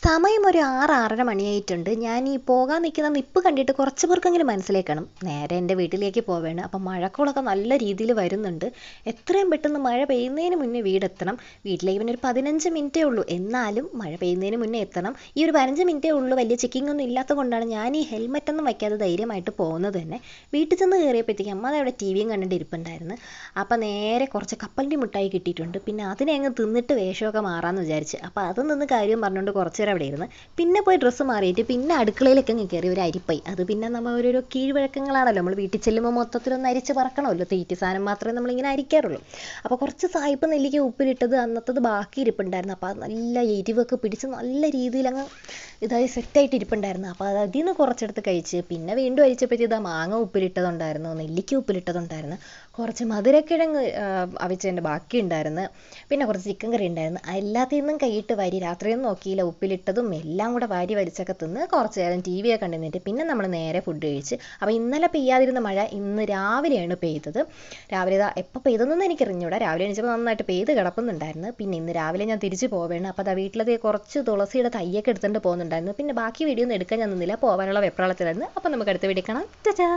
സമയം ഒരു 6-6:30 മണിയായിട്ടുണ്ട്. ഞാൻ ഈ പോകാൻ നിൽക്കുന്ന നിപ്പ് കണ്ടിട്ട് കുറച്ച് പേർക്കെങ്കിലും മനസ്സിലായി കാണും. നേരെ എൻ്റെ വീട്ടിലേക്ക് പോവുകയാണ്. അപ്പം മഴക്കോളൊക്കെ നല്ല രീതിയിൽ വരുന്നുണ്ട്. എത്രയും പെട്ടെന്ന് മഴ പെയ്യുന്നതിന് മുന്നേ വീടെത്തണം. വീട്ടിലേക്ക് പിന്നെ ഒരു 15 മിനിറ്റേ ഉള്ളൂ. എന്നാലും മഴ പെയ്യുന്നതിന് മുന്നേ എത്തണം. ഈ ഒരു 15 മിനിറ്റേ ഉള്ളൂ. വലിയ ചെക്കിംഗ് ഒന്നും ഇല്ലാത്തത് കൊണ്ടാണ് ഞാൻ ഈ ഹെൽമെറ്റൊന്നും വയ്ക്കാതെ ധൈര്യമായിട്ട് പോകുന്നത് തന്നെ. വീട്ടിൽ ചെന്ന് കയറിയപ്പോഴത്തേക്കും അമ്മ അവിടെ ടി വിയും കണ്ടിട്ട് ഇരിപ്പുണ്ടായിരുന്നു. അപ്പം നേരെ കുറച്ച് കപ്പലണ്ടി മിഠായി കിട്ടിയിട്ടുണ്ട്. പിന്നെ അതിനെ അങ്ങ് തിന്നിട്ട് വേഷമൊക്കെ മാറാമെന്ന് വിചാരിച്ച്. അപ്പോൾ അത് നിന്ന് കാര്യം പറഞ്ഞുകൊണ്ട് കുറച്ച് നേരം അവിടെ ഇരുന്ന് പിന്നെ പോയി ഡ്രസ്സ് മാറിയിട്ട് പിന്നെ അടുക്കളയിലൊക്കെ അങ്ങ് കയറി ഒരു അരിപ്പൈ. അത് പിന്നെ നമ്മൾ ഓരോരോ കീഴ്വഴക്കങ്ങളാണല്ലോ, നമ്മൾ വീട്ടിൽ ചെല്ലുമ്പോൾ മൊത്തത്തിലൊന്ന് അരിച്ച് പറക്കണമല്ലോ. തീറ്റി സാധനം മാത്രമേ നമ്മളിങ്ങനെ അരിക്കാറുള്ളൂ. അപ്പോൾ കുറച്ച് സായിപ്പ് നെല്ലിക്ക ഉപ്പിലിട്ടത് അന്നത്തത് ബാക്കി ഇരിപ്പുണ്ടായിരുന്നു. അപ്പോൾ അത് നല്ല എരിവൊക്കെ പിടിച്ച് നല്ല രീതിയിൽ അങ്ങ് ഇതായി സെറ്റായിട്ട് ഇരിപ്പുണ്ടായിരുന്നു. അപ്പോൾ അത് അതിൽ നിന്ന് കുറച്ചെടുത്ത് കഴിച്ച് പിന്നെ വീണ്ടും അരിച്ചപ്പോഴത്തേക്ക് ഇതാ മാങ്ങ ഉപ്പിലിട്ടതുണ്ടായിരുന്നു, നെല്ലിക്ക ഉപ്പിലിട്ടതുണ്ടായിരുന്നു, കുറച്ച് മധുരക്കിഴങ്ങ് അവിച്ചതിൻ്റെ ബാക്കി ഉണ്ടായിരുന്നു, പിന്നെ കുറച്ച് ചിക്കൻ കറി ഉണ്ടായിരുന്നു. എല്ലാത്തിൽ നിന്നും കൈയിട്ട് വാരി രാത്രിയൊന്നും നോക്കിയില്ല, ഉപ്പിലിട്ടതും എല്ലാം കൂടെ വാരി വലിച്ചൊക്കെ തിന്ന് കുറച്ച് നേരം ടി വിയൊക്കെ കണ്ടിരുന്നിട്ട് പിന്നെ നമ്മൾ നേരെ ഫുഡ് കഴിച്ച്. അപ്പോൾ ഇന്നലെ പെയ്യാതിരുന്ന മഴ ഇന്ന് രാവിലെയാണ് പെയ്തത്. രാവിലെ ഇതാ എപ്പോൾ പെയ്തെന്നൊന്നും എനിക്കറിഞ്ഞൂടാ. രാവിലെ എണീച്ചപ്പോൾ നന്നായിട്ട് പെയ്ത് കിടപ്പുന്നുണ്ടായിരുന്നു. പിന്നെ ഇന്ന് രാവിലെ ഞാൻ തിരിച്ച് പോവുകയാണ്. അപ്പോൾ അതാ വീട്ടിലത് കുറച്ച് തുളസിയുടെ തയ്യൊക്കെ എടുത്തുകൊണ്ട് പോകുന്നുണ്ടായിരുന്നു. പിന്നെ ബാക്കി വീഡിയോ ഒന്നും എടുക്കാൻ ഞാൻ നിന്നില്ല, പോകാനുള്ള വെപ്രാളത്തിലായിരുന്നു. അപ്പോൾ നമുക്ക് അടുത്ത വീഡിയോ കാണാം. ടാറ്റാ.